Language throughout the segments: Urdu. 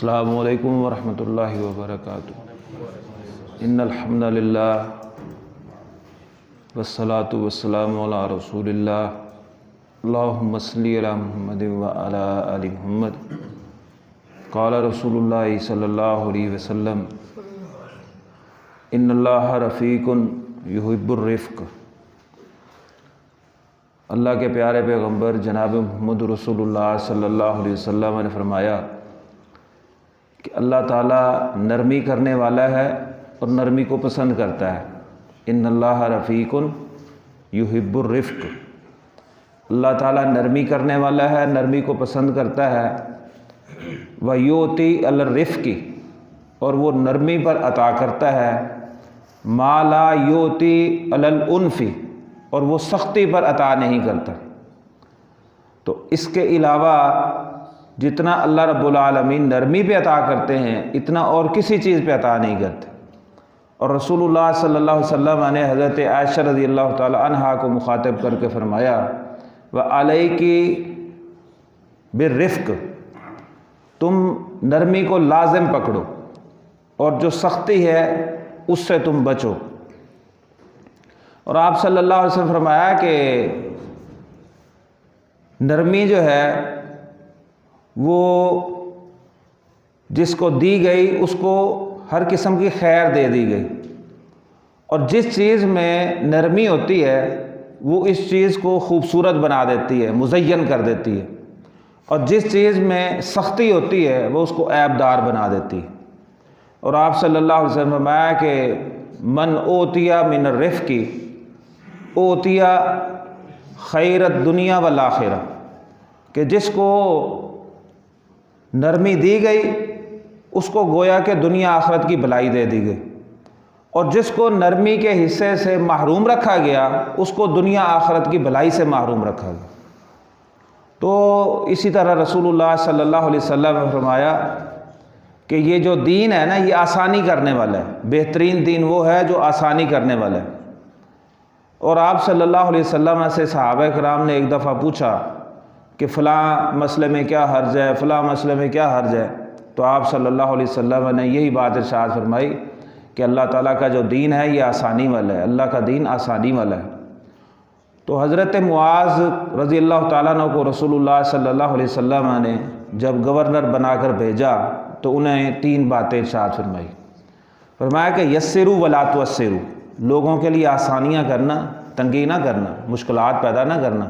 السلام علیکم ورحمۃ اللہ وبرکاتہ۔ ان الحمد للہ والصلاۃ والسلام علی رسول اللہ، اللہم صلی علی محمد وعلی آل محمد۔ قال رسول اللہ صلی اللہ علیہ وسلم ان اللہ رفیق یحب الرفق۔ اللہ کے پیارے پیغمبر جناب محمد رسول اللہ صلی اللہ علیہ وسلم نے فرمایا کہ اللہ تعالیٰ نرمی کرنے والا ہے اور نرمی کو پسند کرتا ہے۔ ان اللہ رفیق یحب الرفق۔ اللہ تعالیٰ نرمی کرنے والا ہے، نرمی کو پسند کرتا ہے۔ وَيُؤْتِي عَلَى الرِّفْقِ، اور وہ نرمی پر عطا کرتا ہے۔ مَا لَا يُؤْتِي عَلَى الْعُنْفِ، اور وہ سختی پر عطا نہیں کرتا۔ تو اس کے علاوہ جتنا اللہ رب العالمین نرمی پہ عطا کرتے ہیں اتنا اور کسی چیز پہ عطا نہیں کرتے۔ اور رسول اللہ صلی اللہ علیہ وسلم نے حضرت عائشہ رضی اللہ تعالی عنہا کو مخاطب کر کے فرمایا وَعَلَيْكِ بِالرِّفْقِ، تم نرمی کو لازم پکڑو اور جو سختی ہے اس سے تم بچو۔ اور آپ صلی اللہ علیہ وسلم فرمایا کہ نرمی جو ہے وہ جس کو دی گئی اس کو ہر قسم کی خیر دے دی گئی، اور جس چیز میں نرمی ہوتی ہے وہ اس چیز کو خوبصورت بنا دیتی ہے، مزین کر دیتی ہے، اور جس چیز میں سختی ہوتی ہے وہ اس کو عیب دار بنا دیتی ہے۔ اور آپ صلی اللہ علیہ وسلم فرمایا کہ من اوتیا من الرفق اوتیا خیر الدنیا والآخرہ، کہ جس کو نرمی دی گئی اس کو گویا کہ دنیا آخرت کی بھلائی دے دی گئی، اور جس کو نرمی کے حصے سے محروم رکھا گیا اس کو دنیا آخرت کی بھلائی سے محروم رکھا گیا۔ تو اسی طرح رسول اللہ صلی اللہ علیہ وسلم نے فرمایا کہ یہ جو دین ہے نا یہ آسانی کرنے والا ہے، بہترین دین وہ ہے جو آسانی کرنے والا ہے۔ اور آپ صلی اللہ علیہ وسلم سے صحابہ کرام نے ایک دفعہ پوچھا کہ فلاں مسئلے میں کیا حرج ہے، فلاں مسئلے میں کیا حرج ہے، تو آپ صلی اللہ علیہ وسلم نے یہی بات ارشاد فرمائی کہ اللہ تعالیٰ کا جو دین ہے یہ آسانی والا ہے، اللہ کا دین آسانی والا ہے۔ تو حضرت معاذ رضی اللہ تعالیٰ عنہ کو رسول اللہ صلی اللہ علیہ وسلم نے جب گورنر بنا کر بھیجا تو انہیں 3 باتیں ارشاد فرمائی۔ فرمایا کہ یسروا ولا تعسروا، لوگوں کے لیے آسانیاں کرنا، تنگی نہ کرنا، مشکلات پیدا نہ کرنا۔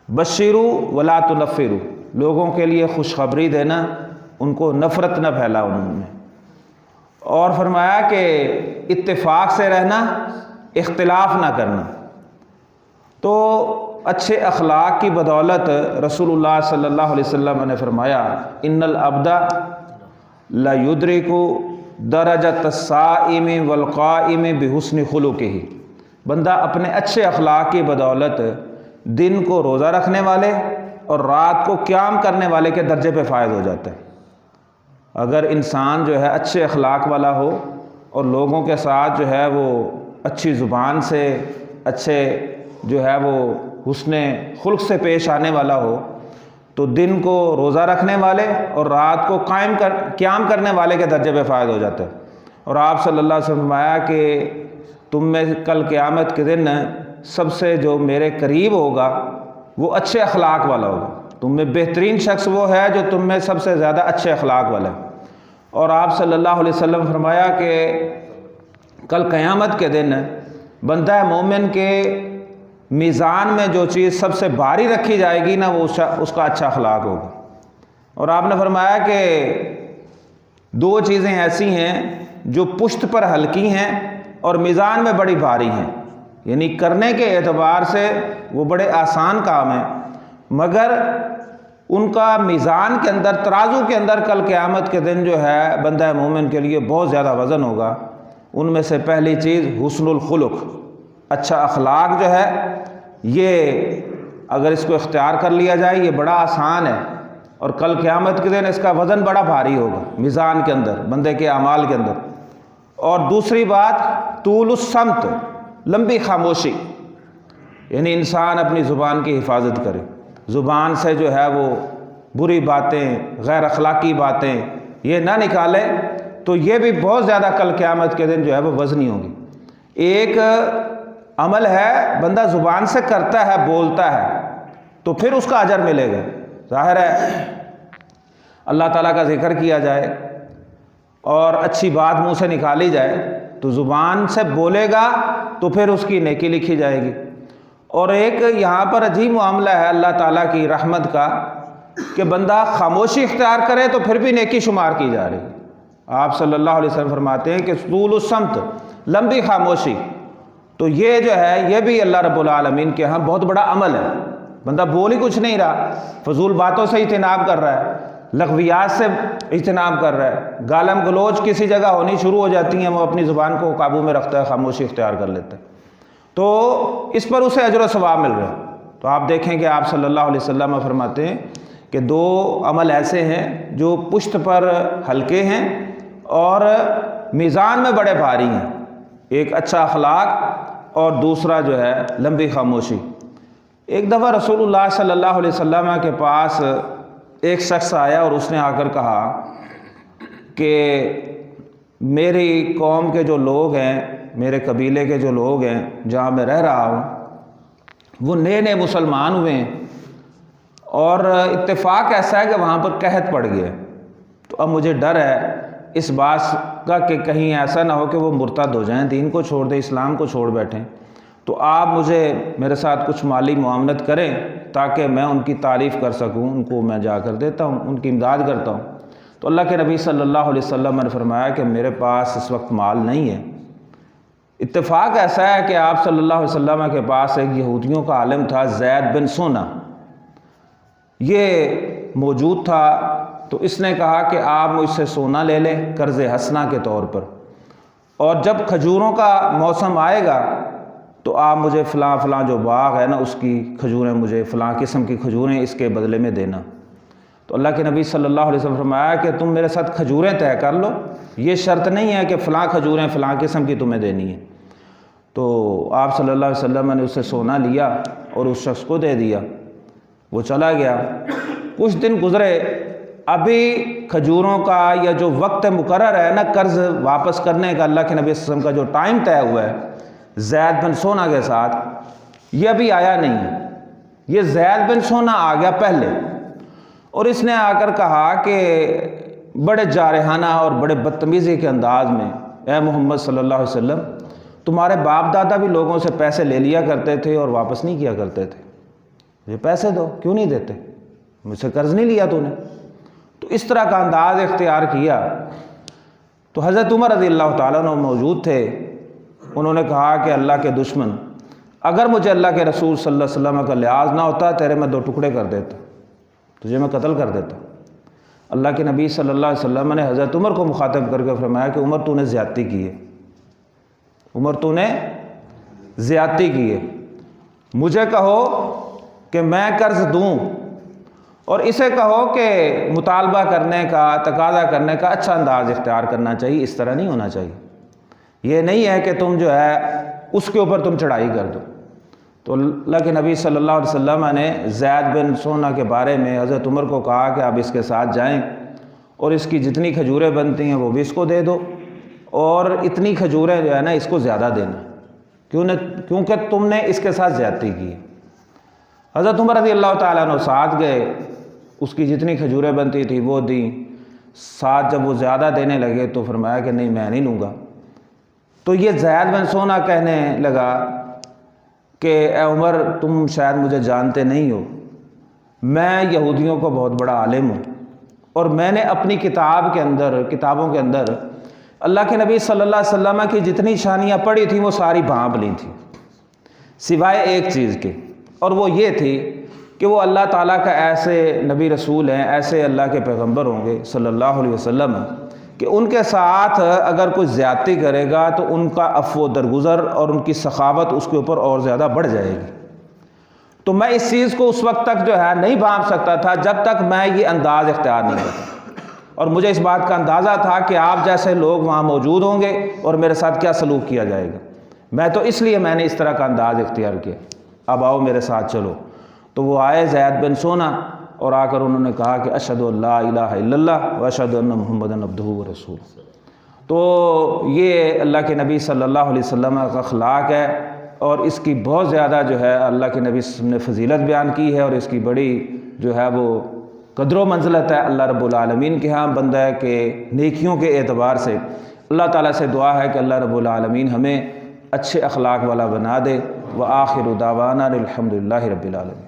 بشروا ولا تنفروا، لوگوں کے لیے خوشخبری دینا، ان کو نفرت نہ پھیلاؤ ان میں۔ اور فرمایا کہ اتفاق سے رہنا، اختلاف نہ کرنا۔ تو اچھے اخلاق کی بدولت رسول اللہ صلی اللہ علیہ وسلم نے فرمایا ان العبد لا یدرک درجۃ الصائم والقائم بحسن خلقہ، بندہ اپنے اچھے اخلاق کی بدولت دن کو روزہ رکھنے والے اور رات کو قیام کرنے والے کے درجے پہ فائز ہو جاتا ہے۔ اگر انسان جو ہے اچھے اخلاق والا ہو اور لوگوں کے ساتھ جو ہے وہ اچھی زبان سے، اچھے جو ہے وہ حسن خلق سے پیش آنے والا ہو، تو دن کو روزہ رکھنے والے اور رات کو قیام کرنے والے کے درجے پہ فائز ہو جاتا ہے۔ اور آپ صلی اللہ علیہ وسلم نے فرمایا کہ تم میں کل قیامت کے دن سب سے جو میرے قریب ہوگا وہ اچھے اخلاق والا ہوگا، تم میں بہترین شخص وہ ہے جو تم میں سب سے زیادہ اچھے اخلاق والا ہے۔ اور آپ صلی اللہ علیہ وسلم نے فرمایا کہ کل قیامت کے دن بندہ مومن کے میزان میں جو چیز سب سے بھاری رکھی جائے گی نا وہ اس کا اچھا اخلاق ہوگا۔ اور آپ نے فرمایا کہ 2 چیزیں ایسی ہیں جو پشت پر ہلکی ہیں اور میزان میں بڑی بھاری ہیں، یعنی کرنے کے اعتبار سے وہ بڑے آسان کام ہیں، مگر ان کا میزان کے اندر، ترازو کے اندر کل قیامت کے دن جو ہے بندہ مومن کے لیے بہت زیادہ وزن ہوگا۔ ان میں سے پہلی چیز حسن الخلق، اچھا اخلاق جو ہے یہ اگر اس کو اختیار کر لیا جائے یہ بڑا آسان ہے، اور کل قیامت کے دن اس کا وزن بڑا بھاری ہوگا میزان کے اندر، بندے کے اعمال کے اندر۔ اور دوسری بات طول الصمت، لمبی خاموشی، یعنی انسان اپنی زبان کی حفاظت کرے، زبان سے جو ہے وہ بری باتیں، غیر اخلاقی باتیں یہ نہ نکالے تو یہ بھی بہت زیادہ کل قیامت کے دن جو ہے وہ وزنی ہوگی۔ ایک عمل ہے بندہ زبان سے کرتا ہے، بولتا ہے، تو پھر اس کا اجر ملے گا۔ ظاہر ہے اللہ تعالیٰ کا ذکر کیا جائے اور اچھی بات منہ سے نکالی جائے تو زبان سے بولے گا تو پھر اس کی نیکی لکھی جائے گی۔ اور ایک یہاں پر عجیب معاملہ ہے اللہ تعالیٰ کی رحمت کا کہ بندہ خاموشی اختیار کرے تو پھر بھی نیکی شمار کی جا رہی ہے۔ آپ صلی اللہ علیہ وسلم فرماتے ہیں کہ طول الصمت، لمبی خاموشی، تو یہ جو ہے یہ بھی اللہ رب العالمین کے ہاں بہت بڑا عمل ہے۔ بندہ بول ہی کچھ نہیں رہا، فضول باتوں سے اجتناب کر رہا ہے، لغویات سے اجتناب کر رہا ہے، گالم گلوچ کسی جگہ ہونی شروع ہو جاتی ہیں، وہ اپنی زبان کو قابو میں رکھتا ہے، خاموشی اختیار کر لیتا ہے، تو اس پر اسے اجر و ثواب مل رہا ہے۔ تو آپ دیکھیں کہ آپ صلی اللہ علیہ وسلم فرماتے ہیں کہ دو عمل ایسے ہیں جو پشت پر ہلکے ہیں اور میزان میں بڑے بھاری ہیں، ایک اچھا اخلاق اور دوسرا جو ہے لمبی خاموشی۔ ایک دفعہ رسول اللہ صلی اللہ علیہ وسلم کے پاس ایک شخص آیا اور اس نے آ کر کہا کہ میری قوم کے جو لوگ ہیں، میرے قبیلے کے جو لوگ ہیں جہاں میں رہ رہا ہوں، وہ نئے نئے مسلمان ہوئے ہیں اور اتفاق ایسا ہے کہ وہاں پر قحط پڑ گیا، تو اب مجھے ڈر ہے اس بات کا کہ کہیں ایسا نہ ہو کہ وہ مرتد ہو جائیں، دین کو چھوڑ دیں، اسلام کو چھوڑ بیٹھیں، تو آپ مجھے میرے ساتھ کچھ مالی معاونت کریں تاکہ میں ان کی تعریف کر سکوں، ان کو میں جا کر دیتا ہوں، ان کی امداد کرتا ہوں۔ تو اللہ کے نبی صلی اللہ علیہ وسلم نے فرمایا کہ میرے پاس اس وقت مال نہیں ہے۔ اتفاق ایسا ہے کہ آپ صلی اللہ علیہ وسلم کے پاس ایک یہودیوں کا عالم تھا، زید بن سونا، یہ موجود تھا، تو اس نے کہا کہ آپ مجھ سے سونا لے لیں قرض حسنہ کے طور پر، اور جب کھجوروں کا موسم آئے گا تو آپ مجھے فلاں فلاں جو باغ ہے نا اس کی کھجوریں، مجھے فلاں قسم کی کھجوریں اس کے بدلے میں دینا۔ تو اللہ کے نبی صلی اللہ علیہ وسلم فرمایا کہ تم میرے ساتھ کھجوریں طے کر لو، یہ شرط نہیں ہے کہ فلاں کھجوریں فلاں قسم کی تمہیں دینی ہے۔ تو آپ صلی اللہ علیہ وسلم نے اسے سونا لیا اور اس شخص کو دے دیا، وہ چلا گیا۔ کچھ دن گزرے، ابھی کھجوروں کا یا جو وقت مقرر ہے نا قرض واپس کرنے کا، اللہ کے نبی صلی اللہ علیہ وسلم کا جو ٹائم طے ہوا ہے زید بن سونا کے ساتھ، یہ ابھی آیا نہیں ہے۔ یہ زید بن سونا آ گیا پہلے، اور اس نے آ کر کہا کہ بڑے جارحانہ اور بڑے بدتمیزی کے انداز میں، اے محمد صلی اللہ علیہ وسلم، تمہارے باپ دادا بھی لوگوں سے پیسے لے لیا کرتے تھے اور واپس نہیں کیا کرتے تھے، یہ پیسے دو، کیوں نہیں دیتے؟ مجھ سے قرض نہیں لیا تو نے؟ تو اس طرح کا انداز اختیار کیا۔ تو حضرت عمر رضی اللہ تعالیٰ عنہ موجود تھے، انہوں نے کہا کہ اللہ کے دشمن، اگر مجھے اللہ کے رسول صلی اللہ علیہ وسلم کا لحاظ نہ ہوتا تیرے میں 2 ٹکڑے کر دیتا، تجھے میں قتل کر دیتا۔ اللہ کے نبی صلی اللہ علیہ وسلم نے حضرت عمر کو مخاطب کر کے فرمایا کہ عمر تو نے زیادتی کی ہے، عمر تو نے زیادتی کی ہے، مجھے کہو کہ میں قرض دوں اور اسے کہو کہ مطالبہ کرنے کا، تقاضا کرنے کا اچھا انداز اختیار کرنا چاہیے، اس طرح نہیں ہونا چاہیے۔ یہ نہیں ہے کہ تم جو ہے اس کے اوپر تم چڑھائی کر دو۔ تو اللہ کے نبی صلی اللہ علیہ وسلم نے زید بن سونا کے بارے میں حضرت عمر کو کہا کہ آپ اس کے ساتھ جائیں اور اس کی جتنی کھجوریں بنتی ہیں وہ بھی اس کو دے دو، اور اتنی کھجوریں جو ہے نا اس کو زیادہ دینا، کیونکہ تم نے اس کے ساتھ زیادتی کی ہے۔ حضرت عمر رضی اللہ تعالیٰ عنہ ساتھ گئے، اس کی جتنی کھجوریں بنتی تھی وہ دیں، ساتھ جب وہ زیادہ دینے لگے تو فرمایا کہ نہیں میں نہیں لوں گا۔ تو یہ زید بن سونا کہنے لگا کہ اے عمر تم شاید مجھے جانتے نہیں ہو، میں یہودیوں کو بہت بڑا عالم ہوں، اور میں نے اپنی کتابوں کے اندر اللہ کے نبی صلی اللہ علیہ وسلم کی جتنی شانیاں پڑھی تھیں وہ ساری بھانپ لی تھیں، سوائے ایک چیز کے، اور وہ یہ تھی کہ وہ اللہ تعالیٰ کا ایسے نبی رسول ہیں، ایسے اللہ کے پیغمبر ہوں گے صلی اللہ علیہ وسلم کہ ان کے ساتھ اگر کوئی زیادتی کرے گا تو ان کا عفو و درگزر اور ان کی سخاوت اس کے اوپر اور زیادہ بڑھ جائے گی۔ تو میں اس چیز کو اس وقت تک جو ہے نہیں بھانپ سکتا تھا جب تک میں یہ انداز اختیار نہیں کرتا، اور مجھے اس بات کا اندازہ تھا کہ آپ جیسے لوگ وہاں موجود ہوں گے اور میرے ساتھ کیا سلوک کیا جائے گا، میں تو اس لیے میں نے اس طرح کا انداز اختیار کیا، اب آؤ میرے ساتھ چلو۔ تو وہ آئے زید بن سونا اور آ کر انہوں نے کہا کہ اشہد ان لا الہ الا اللہ و اشہد ان محمدًا عبدہ و رسولہ۔ تو یہ اللہ کے نبی صلی اللہ علیہ وسلم کا اخلاق ہے، اور اس کی بہت زیادہ جو ہے اللہ کے نبی صلی اللہ علیہ وسلم نے فضیلت بیان کی ہے، اور اس کی بڑی جو ہے وہ قدر و منزلت ہے اللہ رب العالمین کے ہاں بندہ ہے کہ نیکیوں کے اعتبار سے اللہ تعالیٰ سے دعا ہے کہ اللہ رب العالمین ہمیں اچھے اخلاق والا بنا دے۔ وآخر دعوانا الحمدللہ رب العالمین۔